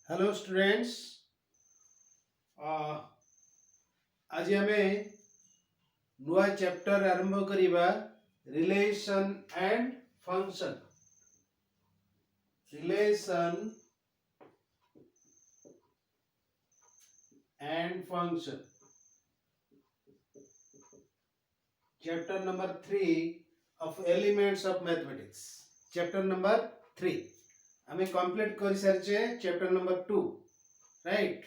Hello students. आज आमे नुआ चैप्टर आरंभ करिबा relation and function. Relation and function chapter number 3 of elements of mathematics. Chapter number 3 आमे कंप्लीट कर सारचे chapter number 2, right.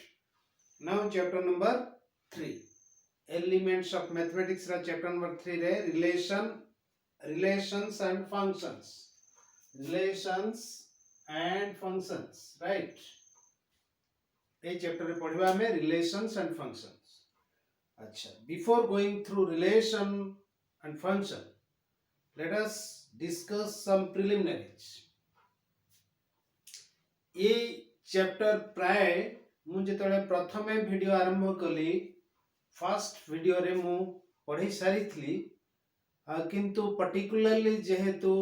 Now chapter number 3 elements of mathematics रा चैप्टर नंबर 3 रे relations and functions, relations and functions, right। ए चैप्टर रे पढ़िबा हमें relations and functions। अच्छा, before going through relation and function, let us discuss some preliminaries। ये chapter प्राय मु जेतले प्रथमे वीडियो आरंभ कली फर्स्ट वीडियो रे मु पढ़ी सारी थी, किंतु पर्टिकुलरली जेहेतु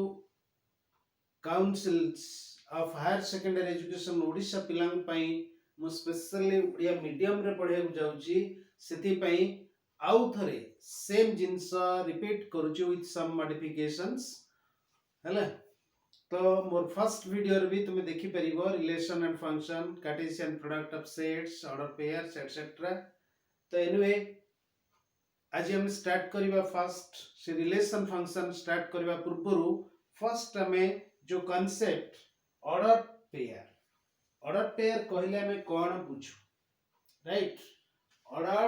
councils of higher secondary education Odisha पिलांग पई मु स्पेशली ओडिया मीडियम रे पढ़े जाउची, सेति पई आउ थरे सेम जिंस रिपीट करूची विथ सम मॉडिफिकेशंस हैला। तो मोर फर्स्ट वीडियो रे भी तुमे देखि परिबो relation and function, Cartesian product of sets, order pairs etcetera. तो एनीवे आज हम स्टार्ट करिबा फर्स्ट से रिलेशन फंक्शन स्टार्ट करिबा पूर्वरु फर्स्ट हमें जो कांसेप्ट ऑर्डर पेयर कहले हमें कोन बुझू, right. Order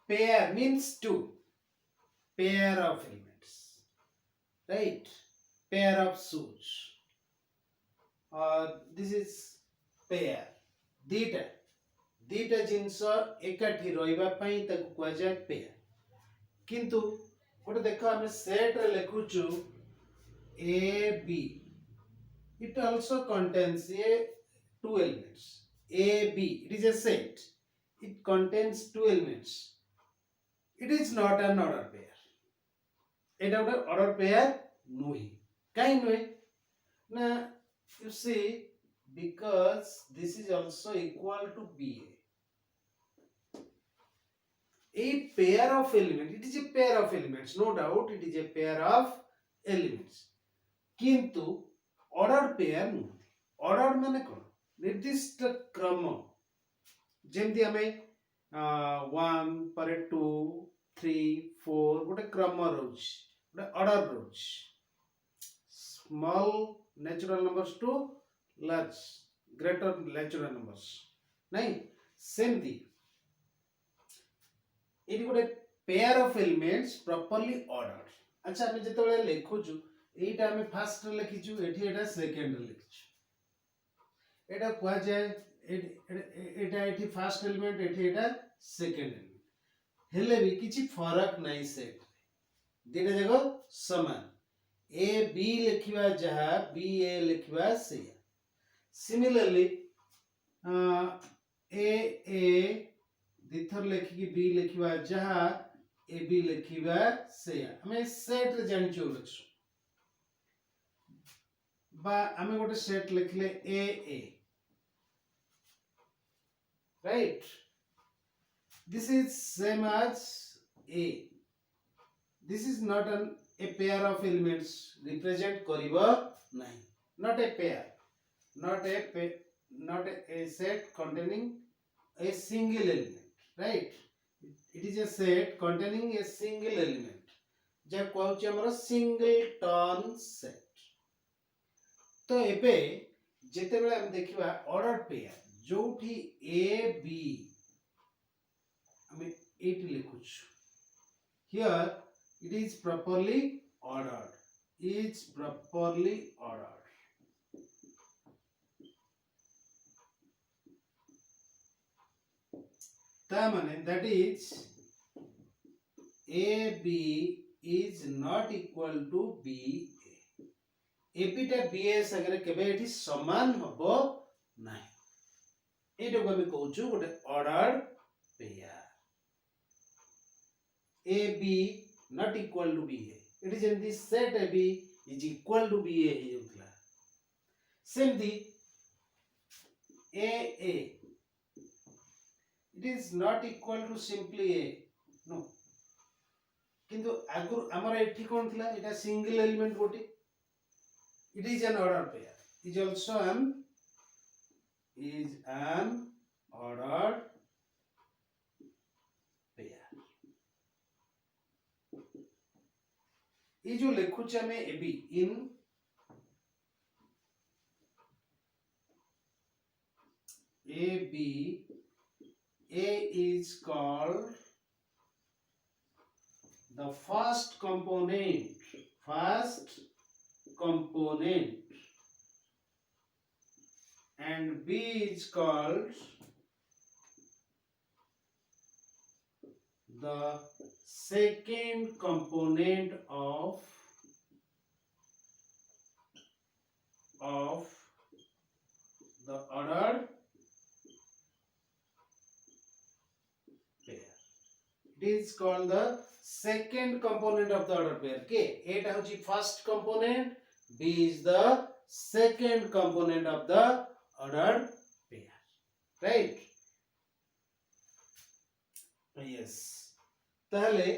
pair means two pair of elements, right। pair of shoes, this is pair। दीटा जिनस एकाठी रहिबा पई ताकू कुआ जाय पेयर। किंतु गोटे देखो हमें सेट रे लिखुचु A B, it also contains two elements a b, it is a set, it contains two elements, it is not an order pair। एटा गोटे ऑर्डर पेयर नुही। काई नुही ना, you see, because this is also equal to ba, a pair of elements, it is a pair of elements, no doubt it is a pair of elements, किंतु order pair नुही। Order माने कोन, निर्दिष्ट क्रम, जेमति हमें 1 पर 2 3 4 गोटे क्रम रोच, गोटे ऑर्डर रोच, small natural numbers to large greater natural numbers, नहीं सेमती एटी गोटे pair of elements properly ordered. अच्छा, हमें जेतेबेले लिखुछु एटा हमें फर्स्ट रे लिखिछु, एठी एटा सेकंड रे लिखिछु, एटा कुआ जाय एटा एठी फर्स्ट एलिमेंट, एठी एटा सेकंड एलिमेंट, हेले भी किछि फरक नाही सेट रे, दिटा जगह समान। ए बी लिखिबा जहा बी ए लिखिबा से, सिमिलरली ए दिथर लिखि बी लिखिबा जहा ए बी लिखिबा से, हमें सेट रे जानिचो लखसु बा हमें गोटे सेट लिखले A, right. This is same as A, this is not an a pair of elements represent kariba nahi, not a pair, not a set containing a single element, right। it is a set containing a single element, जे कहउची हमर singleton set. तो एबे जेते बेले हम देखिबा order pair, जोठी A B हम eight लिखुछु, here it is properly ordered, ता माने that is ab is not equal to ba, ab टा ba संगे केबे एठी समान हबो नाही, एटा को हम कहउछु गोटे ordered pair. AB not equal to BA. It is in the set AB is equal to BA he जाउतला सेमती AA it is not equal to simply A no किंतु आगुर हमर एठी कोन थिला एटा सिंगल एलिमेंट गोटे it is an ordered pair is also an ordered pair ये जो लिखुचे हमें AB in AB A is called the first component and B is called the second component of the ordered pair. It is called the second component of the ordered pair. K. A is first component, B is the second component of the ordered pair. Right? Yes. ताहले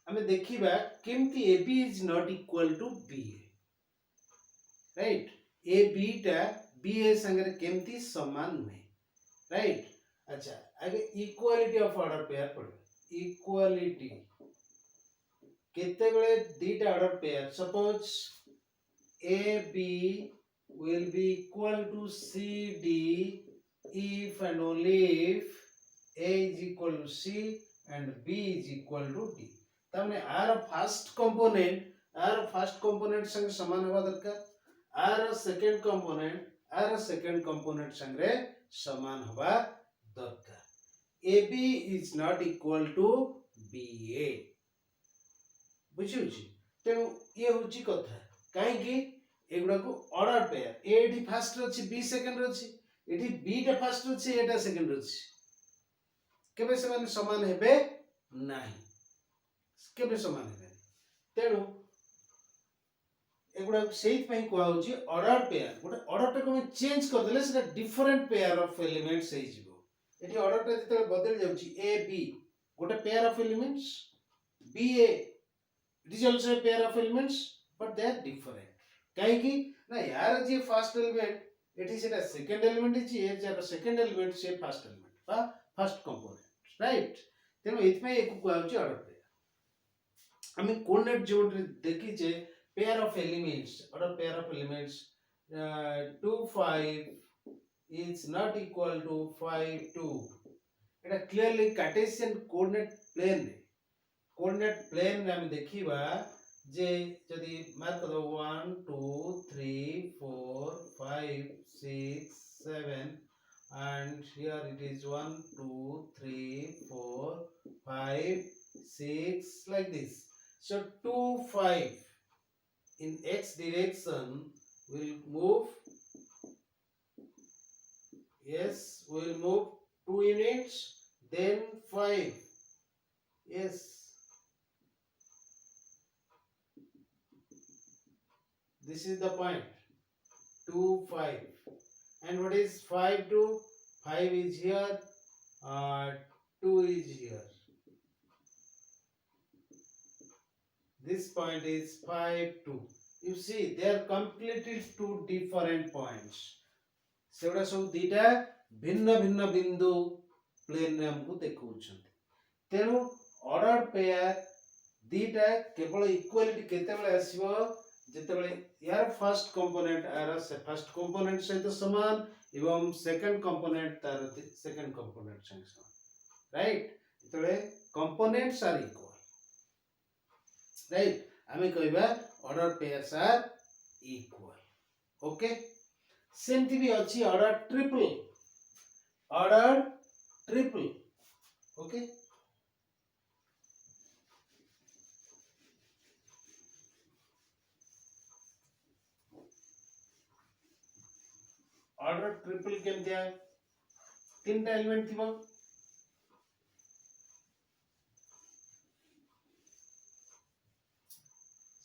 हमें देखिबा केमती AB is not equal to BA. Right? AB टा BA संगे केमती समान नहीं. Right? अच्छा आगे इक्वालिटी ऑफ ऑर्डर पेयर पड़े इक्वालिटी केते बेले दीटा order pair suppose AB will be equal to CD if and only if A is equal to C and B is equal to D तमने आर फर्स्ट कंपोनेंट संगे समान होगा दरकार are second component संगे समान होगा दरकार AB is not equal to BA बुझुची तेनु ये होची कथा काहे कि एगुडा को ऑर्डर पेयर A डी फर्स्ट रछि B सेकंड रछि एठी B टा फर्स्ट रछि A टा सेकंड रछि केबे समान समान हेबे नाही केबे समान हेबे तेनु एगुडा सेहित पई कोआ होची ऑर्डर पेयर गोटे ऑर्डर टा को चेंज कर देले सेटा डिफरेंट पेयर ऑफ एलिमेंट्स हे जिवो एठी ऑर्डर टा जते बदल जाउची A B गोटे pair of elements B A it is also a pair of elements but they are different काहे कि ना यार जे फर्स्ट एलिमेंट एठी सेटा सेकंड एलिमेंट छि ए जे सेकंड एलिमेंट से फर्स्ट एलिमेंट बा फर्स्ट कंपोनेंट राइट तेनो इतमे एक को आउची ऑर्डर पेयर हमें कोऑर्डिनेट ज्योमेट्री देखि जे pair of elements order pair of elements 2 5 is not equal to 5 2 Etah clearly Cartesian coordinate plane रे हम देखिबा जे जदी मार्क कर 1 2 3 4 5 6 7 and here it is 1 2 3 4 5 6 like this so 2 5 in x direction will move yes will move 2 units then 5 yes this is the point 2 5 and what is 5 2 5 is here 2 is here this point is 5 2 you see they are completely two different points सेवडा सब दीटा भिन्न भिन्न बिंदु plane रे हमको देखौछन तेनु order pair दीटा केवल equality केते बेले आसीबो जेते बेले यार फर्स्ट कंपोनेंट आर से फर्स्ट कंपोनेंट सहित समान एवं सेकंड कंपोनेंट तार सेकंड कंपोनेंट संग समान राइट जेते कंपोनेंट्स आर इक्वल राइट हमें कहबा order pairs are equal okay सेमती भी अच्छी order triple okay order triple केमती है तीन एलिमेंट थी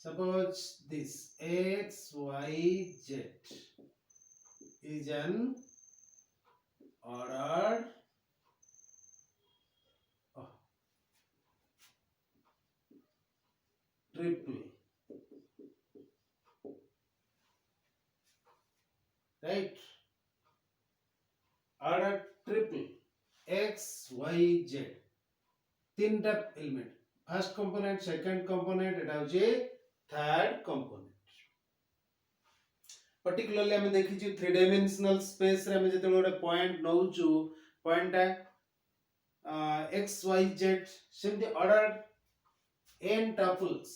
Suppose this x, y, z is an ordered triple, right? Ordered triple x, y, z तीनटा element first component second component एटा होचे third component particularly हम देखि छि 3 डायमेंशनल स्पेस रे हम जते गोटे पॉइंट नौचु पॉइंट x y z सेमती order n tuples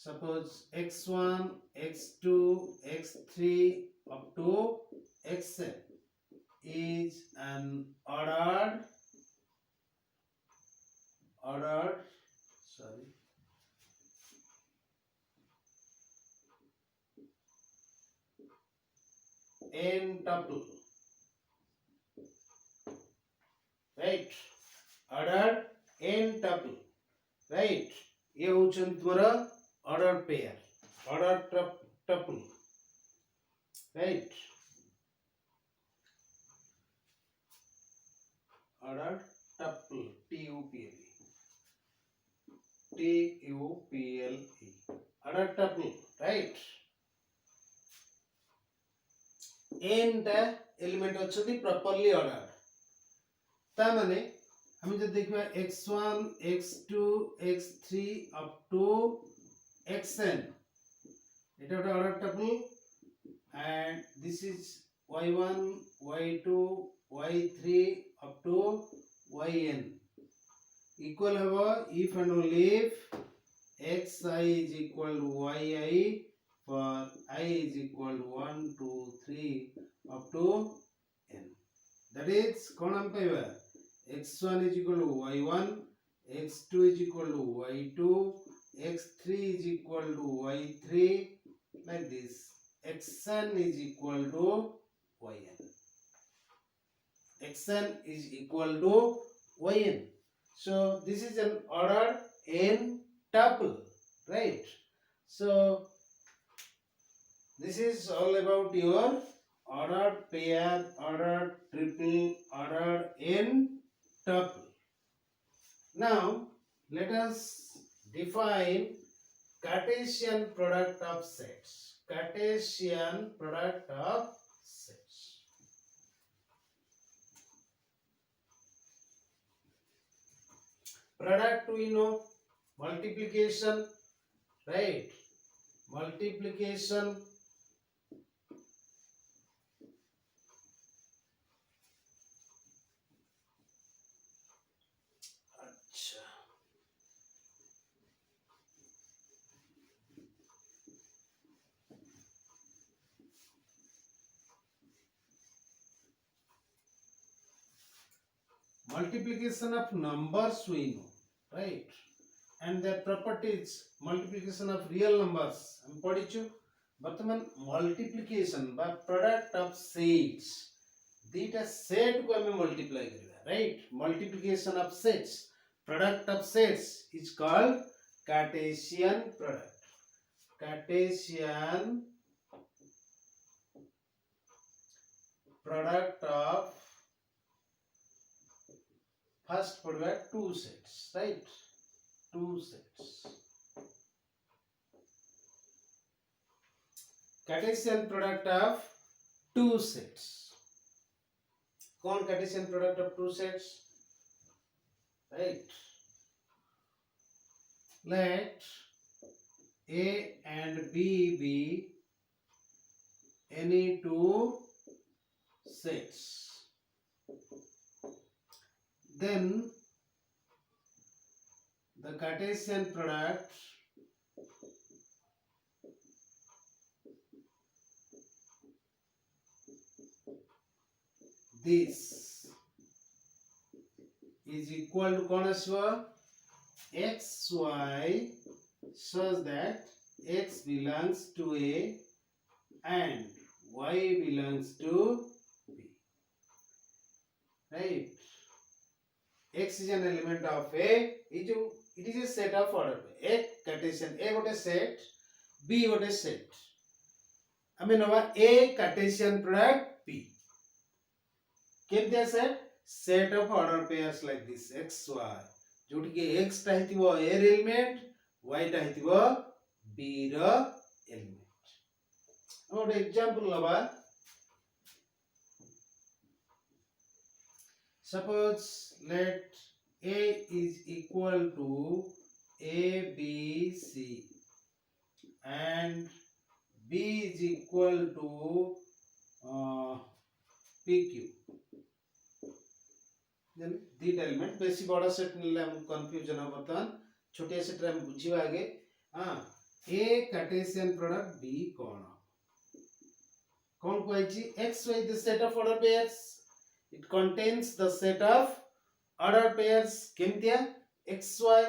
suppose x1 x2 x3 up to xn is an ordered n tuple, right? Ordered n tuple, right? ये होचन तुम्हारा ordered pair, ordered tuple, right? Ordered tuple, tuple, ordered tuple, right? n टा element अछि properly ordered ता माने हम जे देखबा x1 x2 x3 up to xn एटा ओटा order tuple and this is y1 y2 y3 up to yn equal हबो if and only if xi is equal to yi for I is equal to 1 2 3 up to n, that is कौन हम पाइबा x1 is equal to y1 x2 is equal to y2 x3 is equal to y3 like this xn is equal to yn, xn is equal to yn. So this is an ordered n tuple, right? So this is all about your ordered pair, ordered triple, ordered n tuple. Now let us define Cartesian product of sets. Cartesian product of sets. Product we know multiplication, right? Multiplication multiplication of numbers we know, right? And their properties, multiplication of real numbers हम पढ़िछु वर्तमान multiplication बा product of sets दीटा set को हमें multiply करिबा, right? Multiplication of sets, product of sets is called Cartesian product. Cartesian product of first product two sets, right? Two sets. Cartesian product of two sets. कौन Cartesian product of two sets? Right. Let A and B be any two sets. Then the Cartesian product this is equal to कौन आसवा x y such that x belongs to A and y belongs to B, right? X is an element of A, it is a set of order x Cartesian A गोटे set B गोटे set आमे नवा A Cartesian product B केमतिया set of order pairs like this x y जोटी के x टा हितिबो a रे एलिमेंट y टा हितिबो b रो एलिमेंट और एग्जांपल लबा suppose let a is equal to a b c and b is equal to p q then दीट एलिमेंट बेसी बड़ा सेट नेले हम कंफ्यूजन हो बर्तमान छोटे सेट रे हम बुझिबा आगे हां ए कार्टेशियन प्रोडक्ट बी कोन कहैछि x y the set of order pairs it contains the set of order pairs केमतिया xy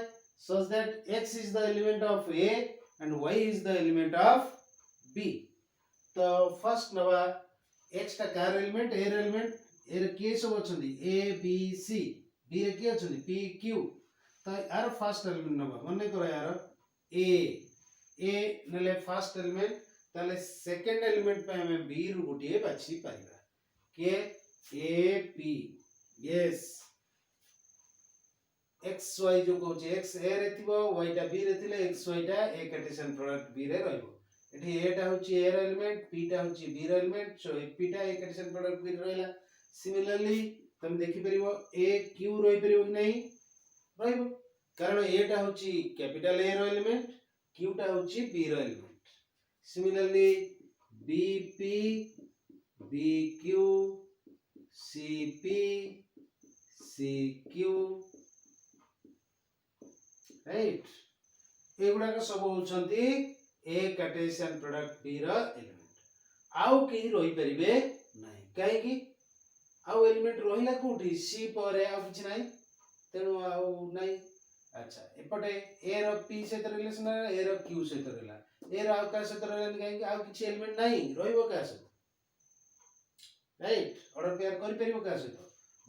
such that x is the element of a and y is the element of b तो first नवा x टा car element a element ए रे के सब अछंदी a b c b रे के अछंदी p q तो यार फर्स्ट एलिमेंट नवा मने करो यार a नले फर्स्ट एलिमेंट ताले सेकंड एलिमेंट पे हमें b रु गुटिए बाछि पाइबा के a p yes x y जो कहू छै x a रे थिबो y टा b रे थिले x y टा a कार्टेशियन प्रोडक्ट b रे रहइबो एठी a टा होछि a रे एलिमेंट p टा होछि b रे एलिमेंट सो p टा a कार्टेशियन प्रोडक्ट b रे रहला सिमिलरली तुम देखि परिबो a q रहि परिबो कि नहीं रहइबो कारण a टा होछि कैपिटल a रो एलिमेंट q टा होछि b रो element similarly b p b q c p c q right एगुडा का सब होछंती a कार्टेशियन प्रोडक्ट b रो एलिमेंट आउ केही रहि परिबे नाही काहे कि आउ एलिमेंट रहिला कोठी c पर आ किछ नाही तेनु आउ नाही अच्छा एपटे a रो p सहित रिलेशन a रो q सहित रहला a रो आउ का सहित रहला काहे कि आउ किछ एलिमेंट नाही रहिबो का सहित राइट ऑर्डर पेयर करि परिबो का सहित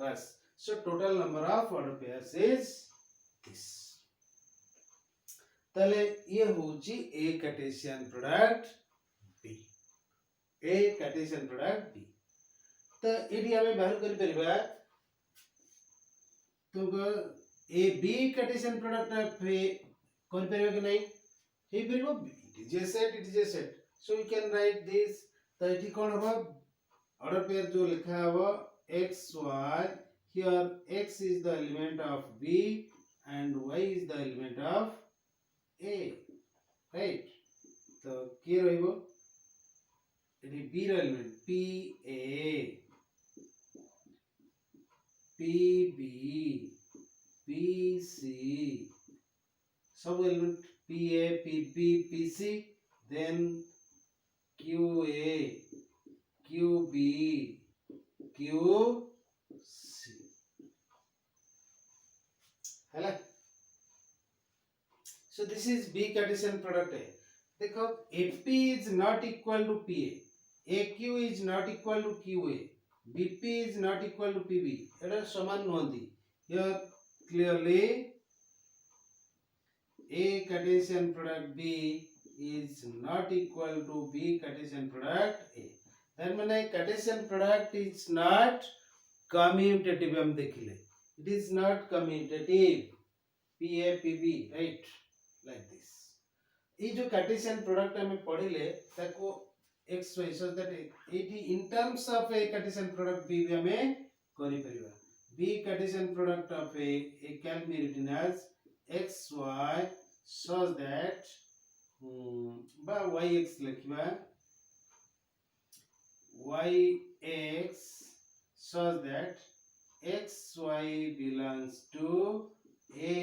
बस so total number of order pairs is this तले ये होची a Cartesian product b a Cartesian product b तो एडी हमें बाहर कर परिबा तो ए बी कार्टेशियन प्रोडक्ट कर परिबा कि नहीं हे परिबो it is a set so we can write this तो एठी कोन हो ऑर्डर पेयर जो लिखा हो x y here x is the element of b and y is the element of a right तो के रहइबो एठी b रो element p a PB, PC, सब element PA, PB, PC, then QA, QB, QC. हैला so this is B Cartesian product है देखो AP is not equal to PA, AQ is not equal to QA, BP is not equal to PB एटा समान नहंती here clearly A Cartesian product B is not equal to B Cartesian product A that माने Cartesian product is not commutative हम देखिले it is not commutative PA PB right like this ये जो Cartesian product हमें पढ़िले ताको x y so that it in terms of a cartesian product b हमें करि परिबा b cartesian product of a can be written as x y such that बा y x लिखिबा y x such that x y belongs to a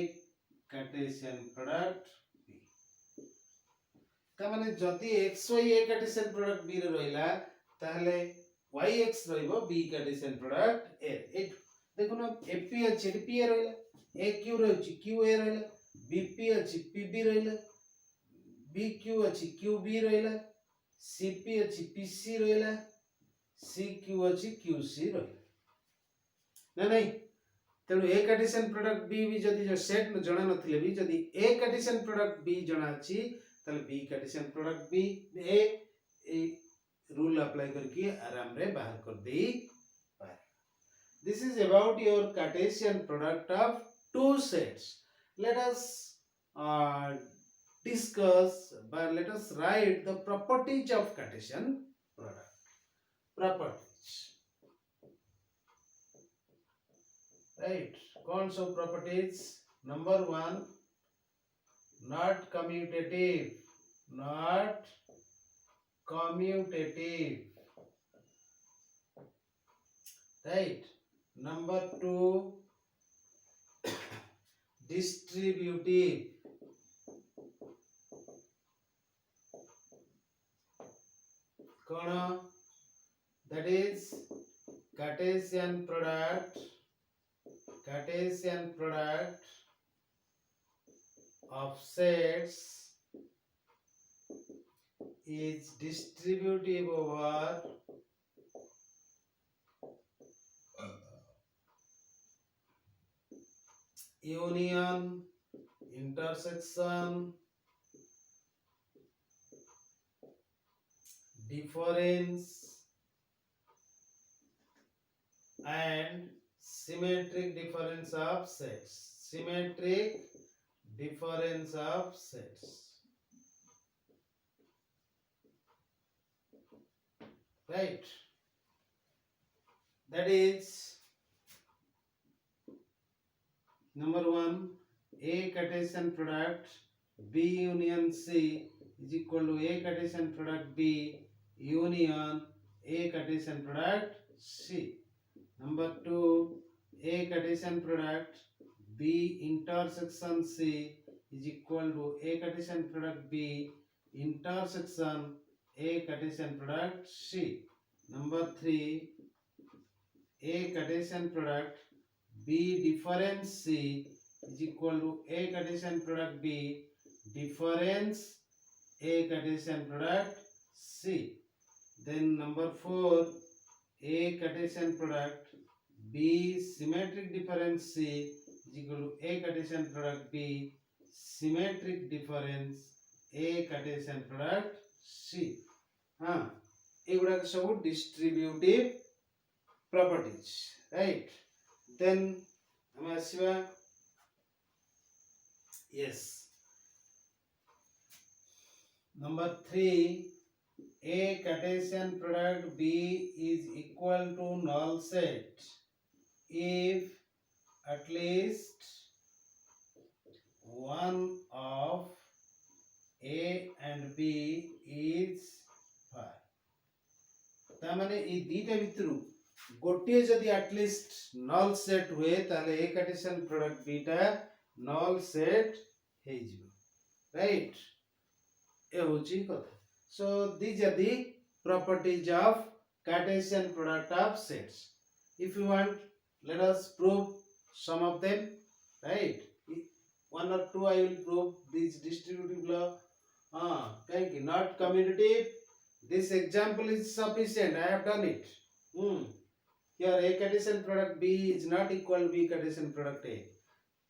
cartesian product माने जति xy a Cartesian product b रे रहिला ताहले yx रहइबो b Cartesian product a ए देखो ना ap अछि p a रहिला aq रहउछि qa रहिला bp अछि pb रहिला bq अछि qb रहिला cp अछि pc रहिला cq अछि qc रहिला ना नहीं तेणु ए कार्टेशियन प्रोडक्ट बी भी जदि जो सेट जणा नथिले भी जदि ए कार्टेशियन प्रोडक्ट बी जणा अछि ताले B Cartesian product B a rule apply करके आराम रे बाहर कर देई पारे. This is about your Cartesian product of two sets. Let us discuss, but let us write the properties of Cartesian product. Properties. Right. कौन सो properties? Number one, not commutative. Not commutative. Right. Number two, distributive. कौन? That is Cartesian product of sets is distributive over union, intersection, difference and symmetric difference of sets. Symmetric difference of sets. Right. That is number one, A Cartesian product B union C is equal to A Cartesian product B union A Cartesian product C. Number two, A Cartesian product B intersection C is equal to A Cartesian product B intersection A Cartesian product C. Number three, A Cartesian product B difference C is equal to A Cartesian product B difference A Cartesian product C. Then number four, A Cartesian product B symmetric difference C is equal to A Cartesian product B symmetric difference A Cartesian product C. हाँ, एगुड़ा सब distributive properties, right? Then हमें आसिबा, yes. Number three, A Cartesian product B is equal to null set if at least one of A and B is phi. तामाने ए दीटा भितरु गोटे जदि at least नल set हुए ताले A Cartesian product बीटा null set हे जिवो, right? ए होची कथा. So these are the properties of Cartesian product of sets. If you want, let us prove some of them, right? One or two I will prove this distributive law. Not commutative. This example is sufficient. I have done it. Here A Cartesian product B is not equal to B Cartesian product A.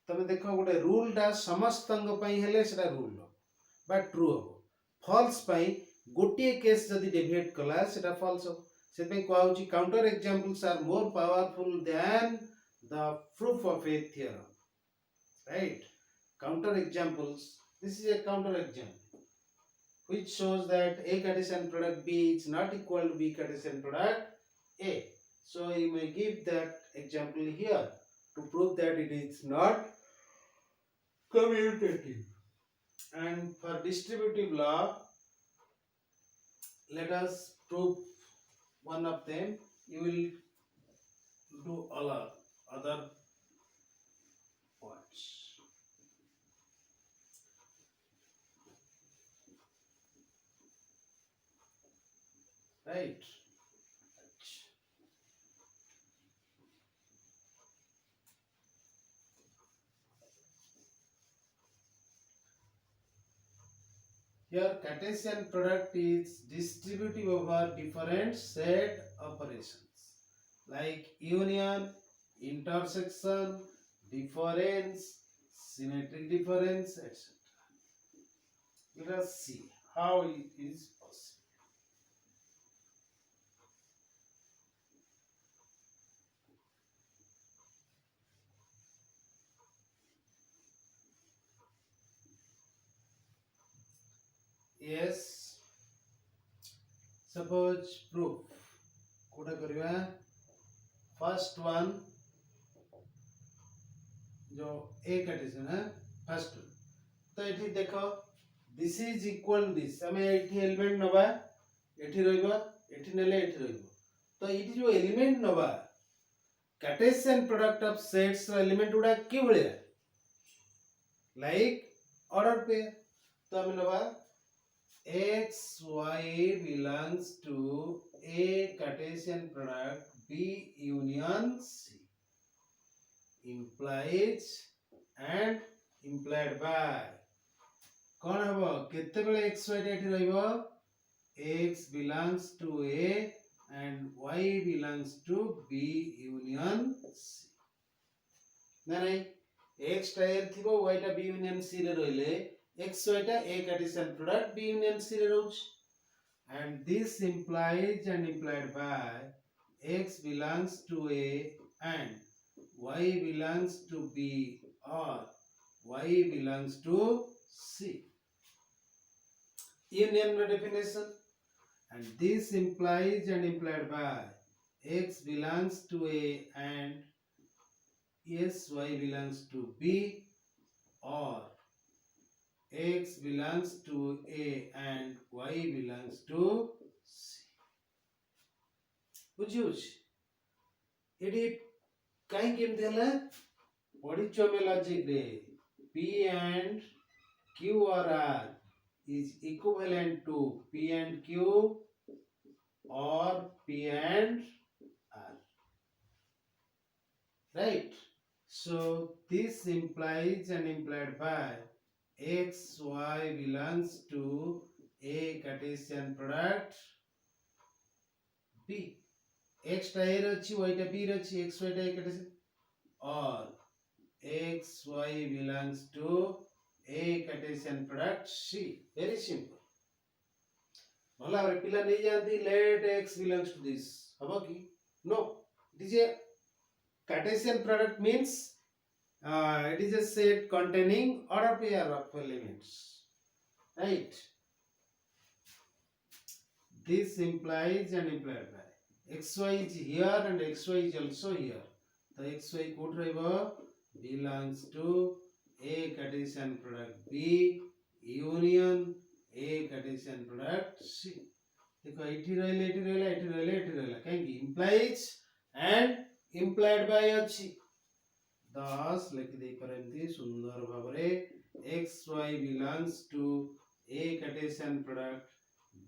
तमे देखो गोटे rule टा समस्तंग पई हेले सेटा rule बा true हो. False पई गोटे केस जदि डेविएट कला सेटा फॉल्स हो. से पे को आउची counter examples are more powerful than the proof of a theorem, right? Counter examples. This is a counter example which shows that A Cartesian product B is not equal to B Cartesian product A. So you may give that example here to prove that it is not commutative. And for distributive law, let us prove one of them. You will do all other points. Right? Here Cartesian product is distributive over different set operations like union, intersection, difference, symmetric difference, etc. Let us see how it is possible. Yes, suppose proof कोटा करिवा first one जो A Cartesian है first तो एठी देखो this is equal this हमें एठी element नबा एठी रहइबो एठी नेले एठी रहइबो तो एठी जो एलिमेंट नबा कार्टेशियन प्रोडक्ट ऑफ सेट्स रो एलिमेंट उडा की भलिया लाइक ऑर्डर पेयर तो हमें नबा x y belongs to a Cartesian product B union C implies and implied by कौन हबो केते बेले x y एठी रहइबो x belongs to A and y belongs to B union C ना नहीं x टायर थिबो y टा B union C रे रहले x y टा A Cartesian product B union C रे रहउछ and this implies and implied by x belongs to A and y belongs to B or y belongs to C. Union definition and this implies and implied by x belongs to A and yes y belongs to B or x belongs to A and y belongs to C. बुझियोछ एडी काई केम देला पढिचो में logic रे P and Q or R is equivalent to P and Q or P and R, right? So this implies and implied by x y belongs to A Cartesian product B x टा A रछि y टा B रछि x y टा A Cartesian or x y belongs to A Cartesian product C. Very simple. भला रे पिला नै जानती let x belongs to this हबो की no it is a Cartesian product means it is a set containing order pair of elements, right? This implies and implied by xy is here and xy is also here so xy कोट रहइबो belongs to A Cartesian product B union A Cartesian product C. देखो एठी रहले एठी रहले एठी रहले एठी रहले काहे कि implies and implied by अछि 10 लिखि दे परंती सुंदर भाबरे x y belongs to A Cartesian product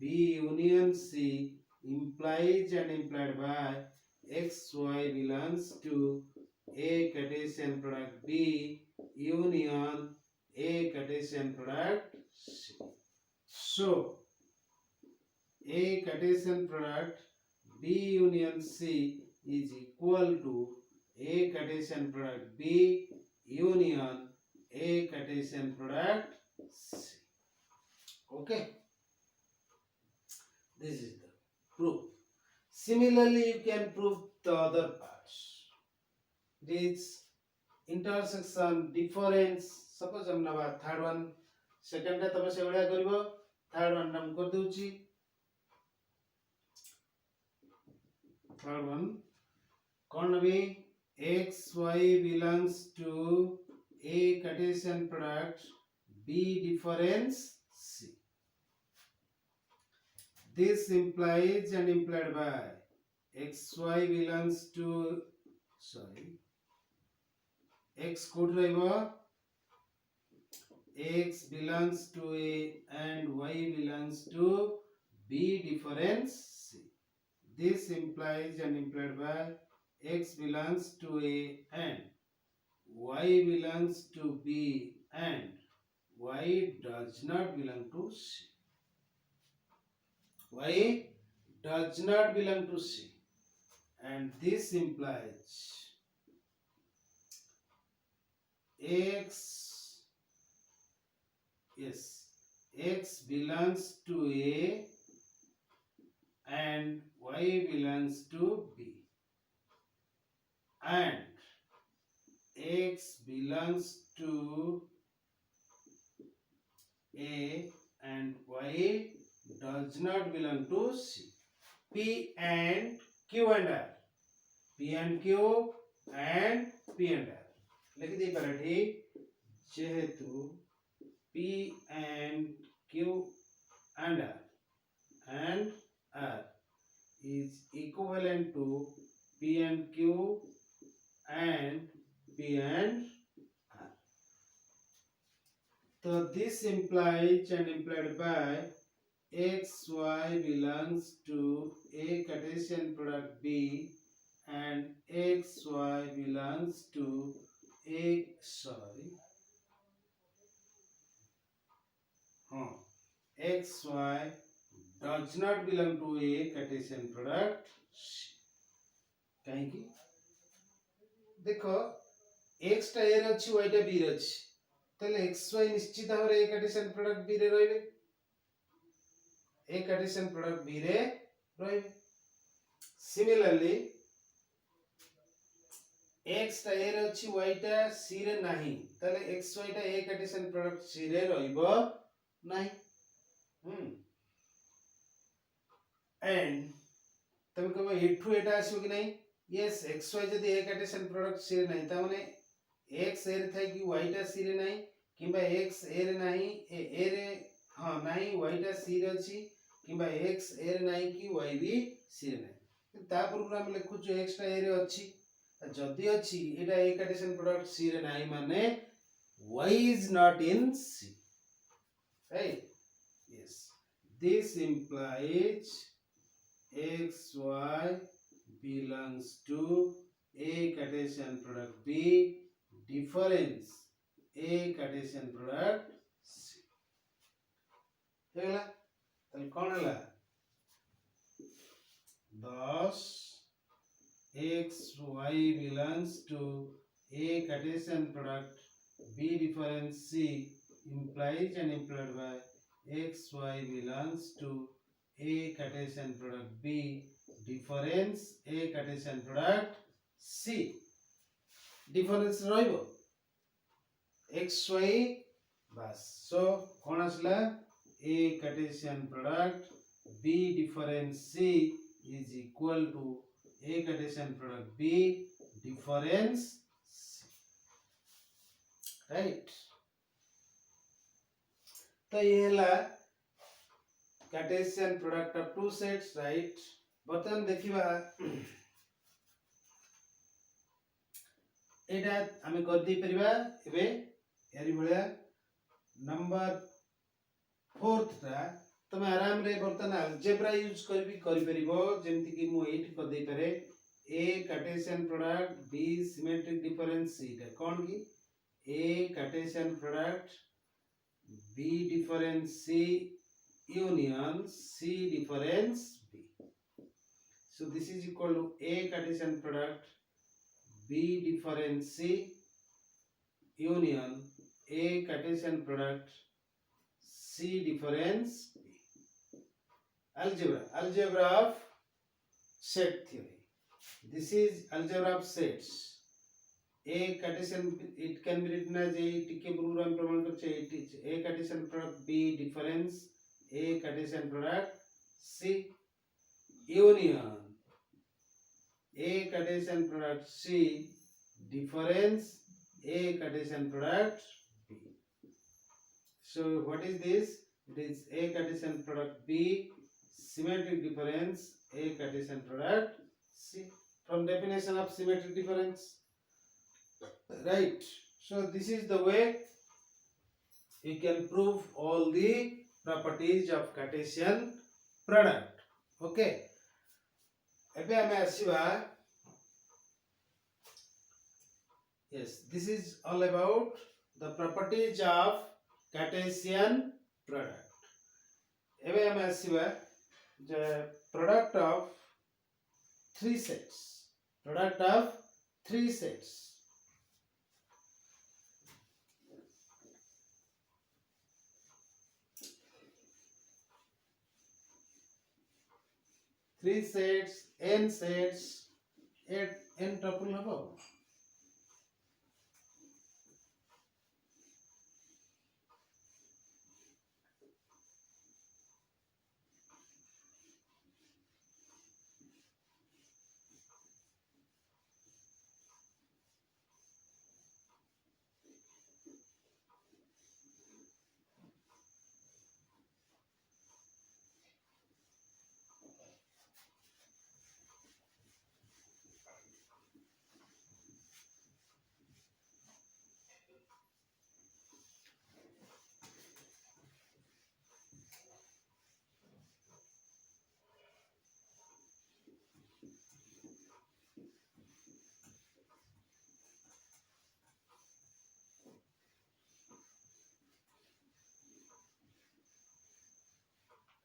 B union C implies and implied by x y belongs to A Cartesian product B union A Cartesian product C. So A Cartesian product B union C is equal to A Cartesian product B union A Cartesian product C. Okay, this is the proof. Similarly, you can prove the other parts. It is intersection difference. Suppose हम नवा third one, second टा तब से बड़ा करिवो, third one नाम कर दूची. Third one, कौन भी x y belongs to A Cartesian product B difference C. This implies and implied by x y belongs to x कोट रहइबो x belongs to A and y belongs to B difference C. This implies and implied by x belongs to A and y belongs to B and y does not belong to C. Y does not belong to C and this implies x, yes, x belongs to A and y belongs to B, and x belongs to A and y does not belong to C. P and Q and R, P and Q and P and R लिख दी पराठी जेहेतु P and Q and R is equivalent to P and Q and P and R. So this implies and implied by x y belongs to A Cartesian product B and x y belongs to x y does not belong to A Cartesian product C. कहीं देखो x टा a रे अछि y टा b रे अछि तले x y निश्चित भाव रे A Cartesian product b रे रहबे A Cartesian product b रे रहबे similarly x टा a रे अछि y टा c रे नाही तले x y टा A Cartesian product c रे रहइबो नाही and तमे कहबो एठू एटा आसीबो कि नाही yes x y जदी A Cartesian product c रे नाही ता माने x a रे थाई कि y टा c रे नाही किबा x a रे नाही a रे हां नाही y टा c रे अछि किबा x a रे नाही कि y भी c रे नाही ता पूर्व हम लिखु छु x टा a रे अछि जदी अछि एटा A Cartesian product c रे नाही माने y is not in c, right? Yes, this implies x y belongs to A Cartesian product B difference A Cartesian product C. हेला तल कोन हला thus x y belongs to A Cartesian product B difference C implies and implied by x y belongs to A Cartesian product B difference A Cartesian product C. Difference ରହିବ x y बस so कोन आसला A Cartesian product B difference C is equal to A Cartesian product B difference C, right? तो ये हला Cartesian product of two sets, right? बर्तन देखिबा एटा आमे कर दी परिबा एबे एरी भलिया नंबर 4th टा तमे आराम रे बर्तन अलजेब्रा यूज करबी करि परिबो जेमति कि मु एट कर दे पारे A Cartesian product B symmetric difference C टा कोन की A Cartesian product B difference C union C difference B. So this is equal to A Cartesian product B difference C union A Cartesian product C difference B. Algebra of set theory. This is algebra of sets. A Cartesian, it can be written as a टिके programme प्रमाण करछे A Cartesian product B difference A Cartesian product C union A Cartesian product C difference A Cartesian product B. So what is this? It is A Cartesian product B symmetric difference A Cartesian product C from definition of symmetric difference, right? So this is the way you can prove all the properties of Cartesian product. Okay, एबे हमें आसीबा yes, this is all about the properties of Cartesian product. एबे हमें आसीबा the product of three sets. 3 sets, n sets, n tuple habo.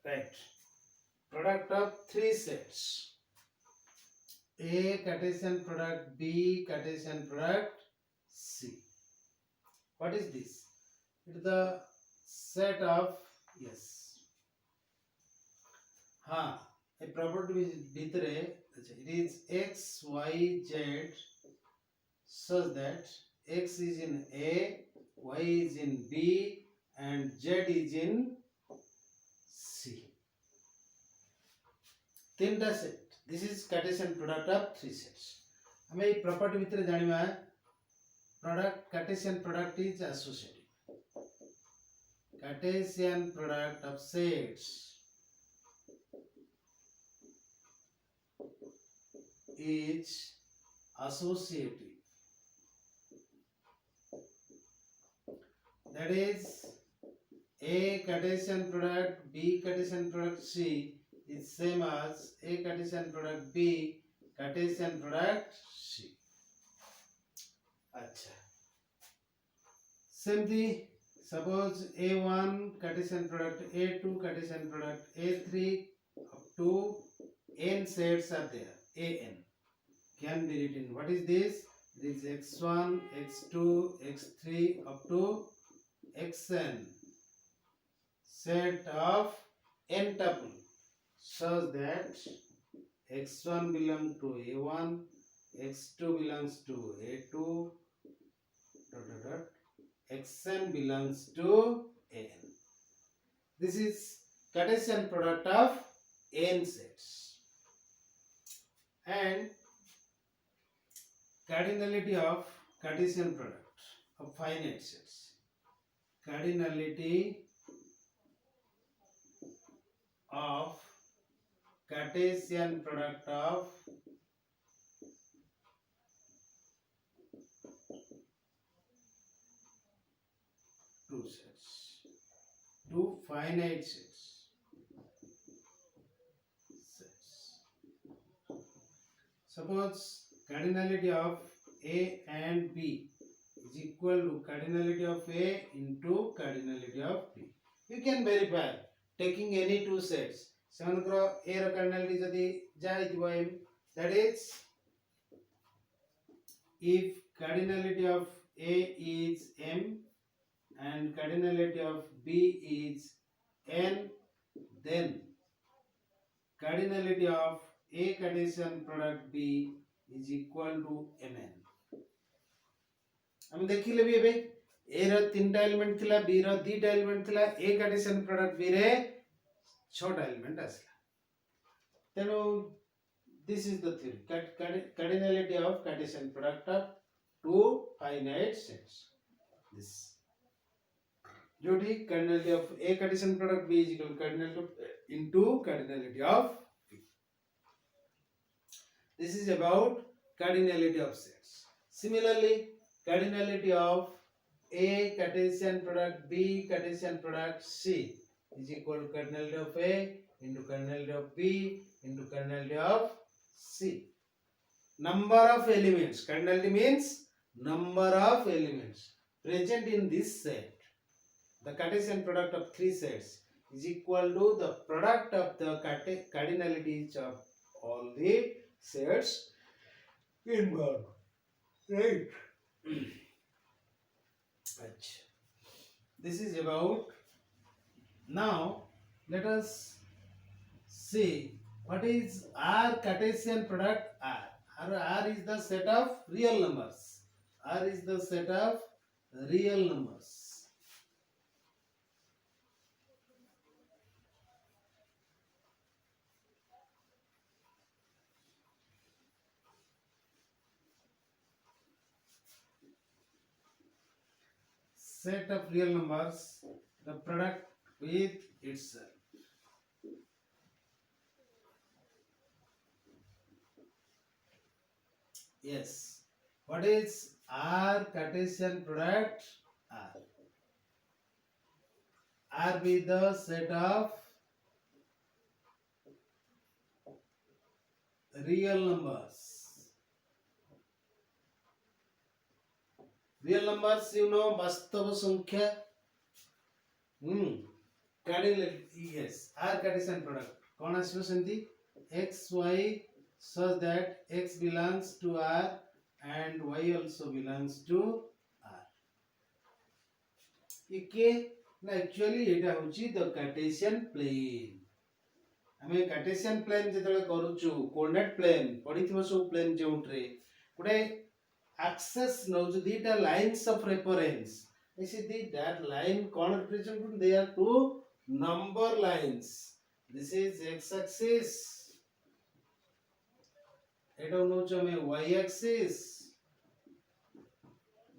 Right. Product of 3 sets. A Cartesian product, B Cartesian product, C. What is this? It is the set of, yes. A property भितरे it is x, y, z such that x is in A, y is in B, and z is in C. तीनटा set. This is Cartesian product of 3 sets. हमें ये property भितरे जानिबा product Cartesian product is associative. Cartesian product of sets is associative. That is A Cartesian product, B Cartesian product, C is same as A Cartesian product, B Cartesian product, C. अच्छा. Same thing. Suppose A1 Cartesian product, A2 Cartesian product, A3 up to n sets are there. An can be written. What is this? This is x1, x2, x3 up to xn set of n tuple such that x1 belongs to A1, x2 belongs to A2, xn belongs to an. This is Cartesian product of n sets. And cardinality of Cartesian product of finite sets. Cardinality of Cartesian product of two sets, two finite sets. Suppose cardinality of A and B is equal to cardinality of A into cardinality of B. You can verify taking any two sets. Semanakra A ର cardinality जदि जाइथिबो M, that is if cardinality of A is M and cardinality of B is N, then cardinality of A Cartesian product B is equal to Mn. हम देखिले भी एबे A ର 3टा element थिला, B ର 2टा element थिला, A Cartesian product B रे 6टा element आसला. तेनु this is the theory. Cardinality of Cartesian product of two finite sets. This. जोड़ी cardinality of A Cartesian product B is equal to cardinality of into cardinality of B. This is about cardinality of sets. Similarly, cardinality of A Cartesian product B Cartesian product C is equal to cardinality of A into cardinality of B into cardinality of C. Number of elements. Cardinality means number of elements present in this set. The Cartesian product of three sets is equal to the product of the cardinalities of all the sets involved. Right? This is about. Now let us see What is R Cartesian product R? R is the set of real numbers. R is the set of real numbers. Set of real numbers, the product with itself. Yes. What is R Cartesian product R? R be the set of real numbers. Real numbers, you know, Bastava Sankhya. Yes. R Cartesian product. कौन आसलो सेंती x y such that x belongs to R and y also belongs to R. ये के ना actually एटा होची the Cartesian plane. हमें Cartesian plane जेतले करूछु coordinate plane पढिथिबो सब plane जेउट्रे Gute access नौज दीटा lines of reference. इसी दी that line कौन represent they are two number lines. This is x axis. Etah notch हमें y axis.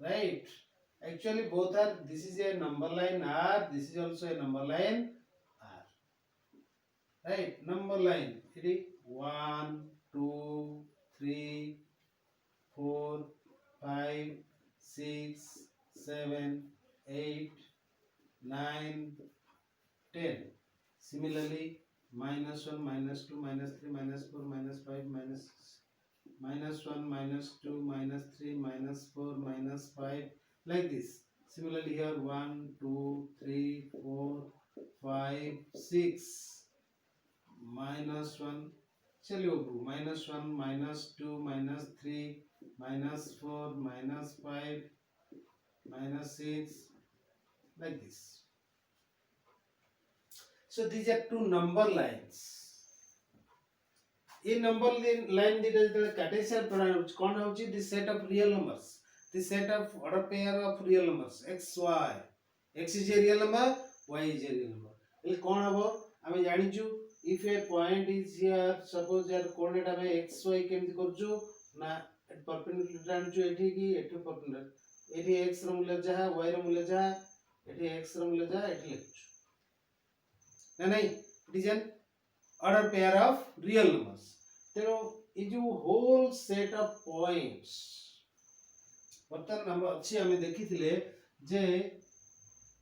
Right? Actually both are, this is a number line R, this is also a number line R. Right? Number line. It is 1, 2, 3, 4, 5, 6, 7, 8, 9, 10. Similarly, minus 1, minus 2, minus 3, minus 4, minus 5, minus 1, minus 2, minus 3, minus 4, minus 5, like this. Similarly here 1, 2, 3, 4, 5, 6, minus 1, चलिए minus 1, minus 2, minus 3, minus 4, minus 5, minus 6, like this. So these are two number lines. In number line the Cartesian product कौन होची the set of real numbers, the set of order pair of real numbers x y. X is a real number, y is a real number. એટલે કોણ હબો અમે જાણીଛୁ if a point is here, suppose यार coordinate हमें x y केमति करछु ना perpendicular आनछु एठी की एठी perpendicular एठी x ର मूल्य जहा y ର मूल्य जहा एठी x ର मूल्य जहा एठी लिखछु ना नहीं. It is an order pair of real numbers. तेणु ये जो whole set of points बर्तन हम अच्छी हमें देखी थिले जे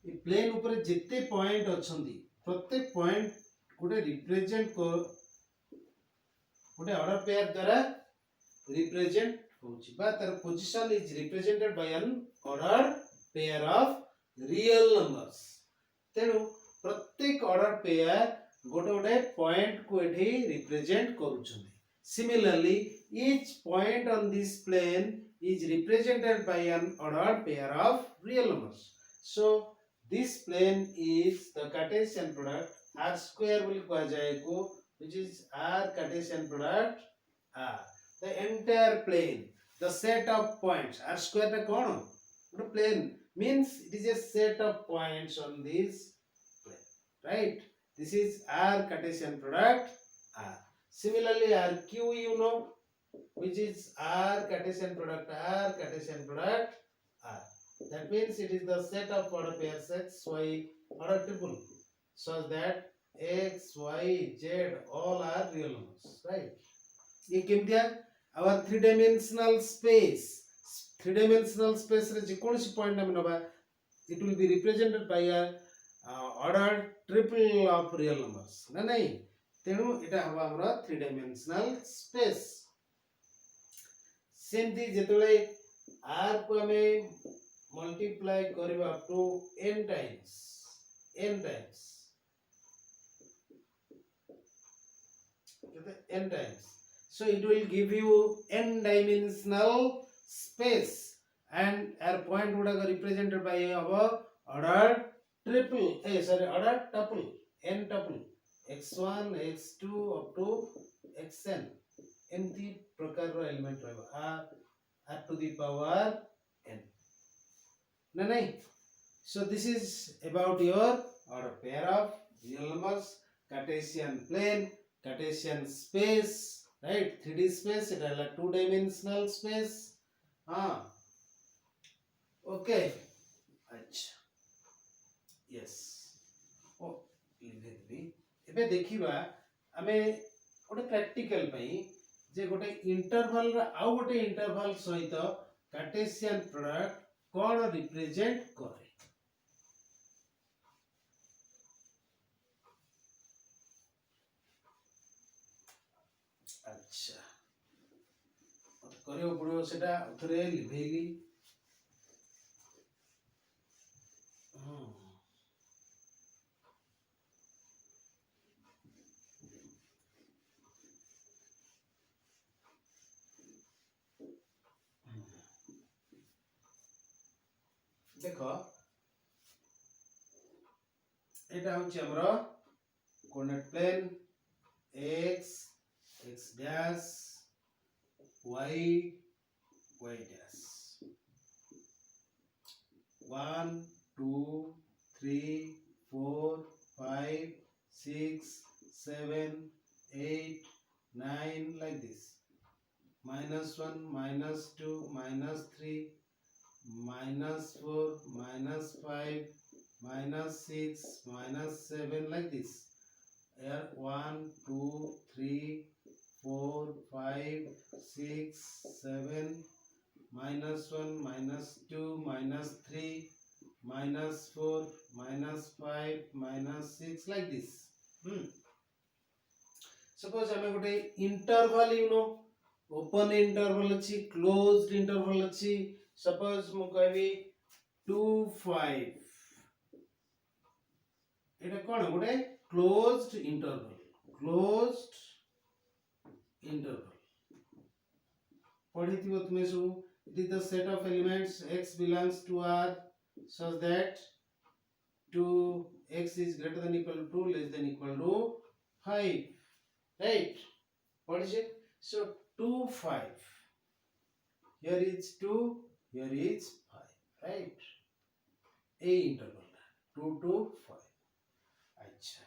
ये प्लेन ऊपर जितने पॉइंट अछंती प्रत्येक पॉइंट गोटे रिप्रेजेंट को गोटे ऑर्डर पेयर द्वारा रिप्रेजेंट होची बा तार position is represented by an order pair of real numbers. तेणु प्रत्येक ऑर्डर पेयर गोटे गोटे पॉइंट को एठी रिप्रेजेंट करूछन. Similarly, each point on this plane is represented by an ordered pair of real numbers. So this plane is the Cartesian product R square will कहा जाएगा, which is R Cartesian product R. The entire plane, the set of points R square पे कौन? The plane means it is a set of points on this plane, right? This is R Cartesian product R. Similarly, RQ you know, which is R Cartesian product R. That means it is the set of order pairs x, y, order triple, such that x, y, z all are real numbers, right? ये केमती है our three-dimensional space. Three-dimensional space रे जेकोनसी point हम नबा, it will be represented by a ordered triple of real numbers. ना नहीं. तेणु एटा हवा हमरा थ्री डायमेंशनल स्पेस. सेमती जेतले r को हमें मल्टीप्लाई करबा up to n times n times, so it will give you n dimensional space and our point would have represented by our ordered triple ordered tuple n tuple. x1 x2 up to xn एमती प्रकार रो element रहबो r to the power n ना नहीं. So this is about your order pair of real numbers, Cartesian plane, Cartesian space, right? 3D space, it is a two-dimensional space. Okay. अच्छा. Yes. ओ लिखि एबे देखिबा आमे गोटे प्रैक्टिकल पई जे गोटे इंटरवल रा आउ गोटे इंटरवल सहित कार्टेशियन प्रोडक्ट कोन रिप्रेजेंट करे. अच्छा करियो पड़ो सेटा थरे लिभेली. देखो एटा होची हमरो coordinate plane x x dash y y dash 1 2 3 4 5 6 7 8 9 like this. -1 -2 -3 -4 -5 -6 -7 like this. Here 1 2 3 4 5 6 7 -1 -2 -3 -4 -5 -6 like this. Suppose हमें गोटे इंटरवल ओपन इंटरवल अच्छी क्लोज्ड इंटरवल अच्छी. सपोज मु कहबी 2 5 एटा कोन गोटे क्लोज्ड इंटरवल पढ़िथिबो तुमे सब. It is the set of elements x belongs to R such that 2x is greater than equal to less than equal to 5, right? पढ़िछे. So 2 5 here is 2 here is 5, right? A interval 2 to 5. अच्छा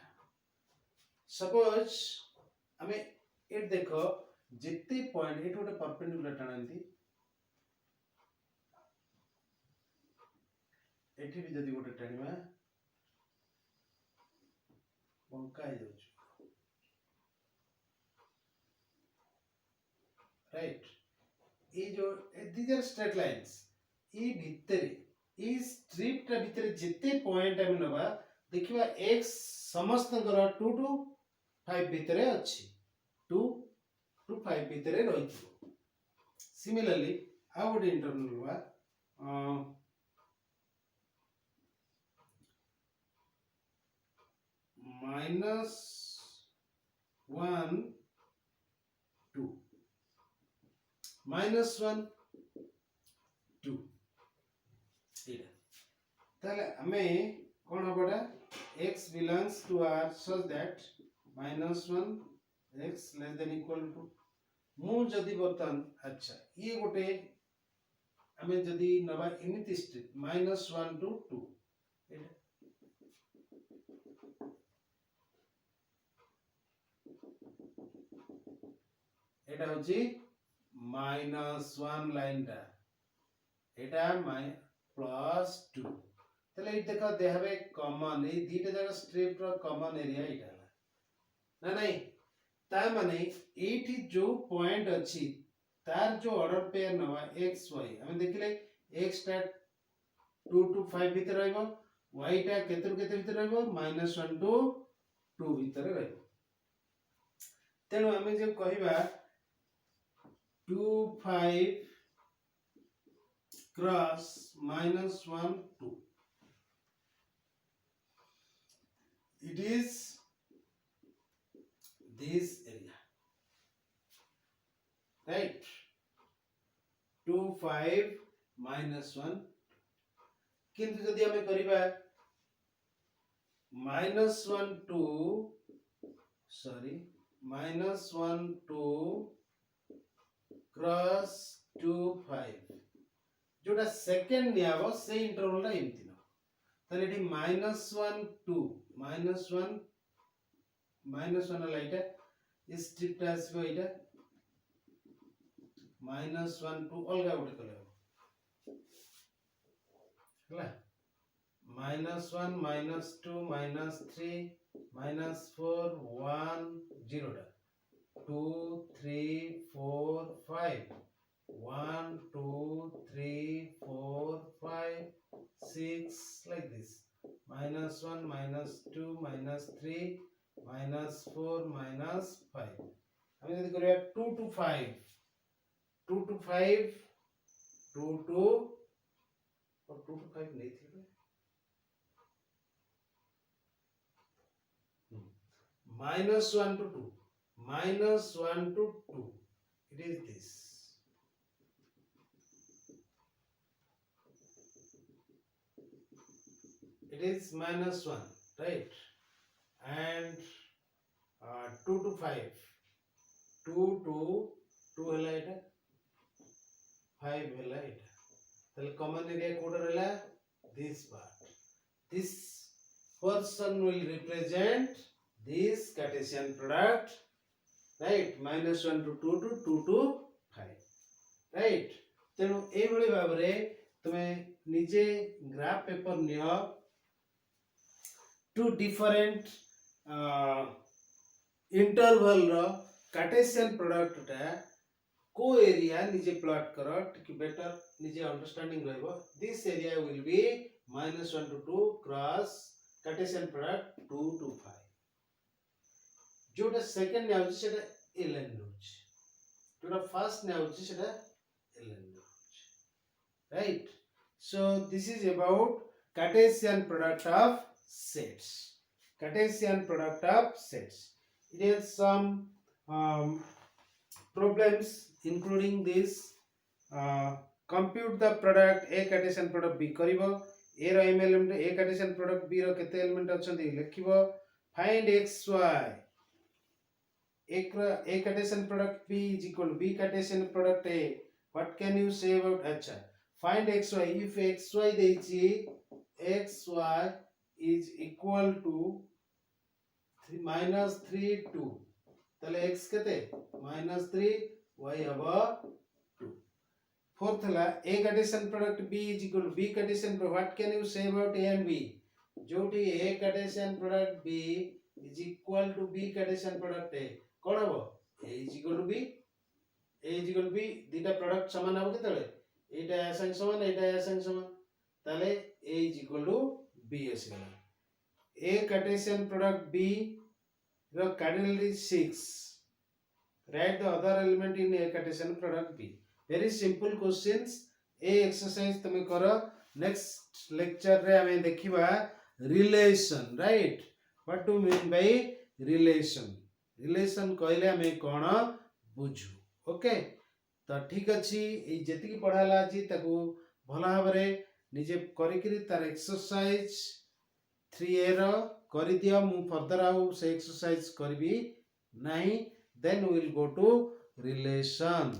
suppose हमें eight देखो जिते point eight गोटे perpendicular टाणती एठी भी जदी गोटे टाणीमा बंका हो जाउछ, राइट? ये जो these are straight lines ई भितरे ई स्ट्रिप टा भितरे जिते पॉइंट हम नबा देखिबा x समस्त 2 to 5 भितरे अछि. 2 to 5 भितरे रहितो. सिमिलरली आ गोटे इंटरवल बा -1 2 -1 2 एटा ताले हमें कोन होबडा x belongs to R such that -1 x less than equal to मु जदी बतन. अच्छा ये गोटे हमें जदी नबा एमिति स्ट्रिप -1 to 2 एटा होची -1 लाइन टा एटा +2. तले इट देखो they have a common A दीटा जगह स्ट्रिप रो कॉमन एरिया इटा ना नहीं ता माने एठी जो पॉइंट अछि तार जो ऑर्डर पेयर नवा x y हम देखिले x टा 2 to 5 भीतर रहबो y टा केतर भीतर रहबो -1 to 2 भीतर रहबो. तेनु हमें जे कहिबा 2 5 cross -1 2 it is this area, right? 2 5 -1 किंतु जदि हमें करिबा -1 2 sorry, -1 to क्रॉस 2 5 जोटा सेकंड नियाबो से इंटरवल रा एमती न ताले एटी -1 2 -1 लाइटा इस स्ट्रिप आसबो एटा -1 2 अलगा उठे कले हला -1 -2 -3 -4 1 0 टा 2 3 4 5 1 2 3 4 5 6 like this -1 -2 -3 -4 -5 আমি যদি করি 2 to 5 2 to 5 2 to और 2 to 5 नहीं थी -1 to 2 -1 to 2 it is this it is -1 right and 2 to 5 2 to 2 hela eta 5 hela eta tale common area code रहला this part this person will represent this Cartesian product right -1 to 2 to 2 to 5 right तेणु ए भली भाबरे तमे निजे graph paper नियो two different interval रो Cartesian product टा को एरिया निजे प्लॉट करो कि बेटर निजे अंडरस्टैंडिंग रहबो this area will be -1 to 2 cross Cartesian product 2 to 5 जोटा सेकंड ने आउची सेटा ln रोच जोटा फर्स्ट ने आउची सेटा ln रोच right so this is about Cartesian product of sets Cartesian product of sets it has some problems including this compute the product a Cartesian product b करिवो a row m element a Cartesian product b रो केते element अछंती लिखिवो find xy a Cartesian product b is equal to b Cartesian product a what can you say about acha find xy if xy देछि xy is equal to -3 2 तले x केते -3 y हबो 2 fourth हला a Cartesian product b is equal to b Cartesian product what can you say about a and b जोटी a Cartesian product b is equal to b Cartesian product a कोन हबो a is equal to b दीटा product समान हबो केतले एटा a संग समान एटा a संग समान ताले a is equal to b आसीगला a Cartesian product b row cardinality 6 write the other element in a Cartesian product b very simple questions a exercise तमे करो next lecture रे हमें देखिबा relation right what do you mean by relation कहले हमें कोन बुझू okay तो ठीक अछि ए जेति की पढ़ाला अछि ताकू भला भाबरे निजे करि करी तार एक्सरसाइज 3a रो करि दियो मु फर्दर आउ से एक्सरसाइज करबी नाही then we will go to relation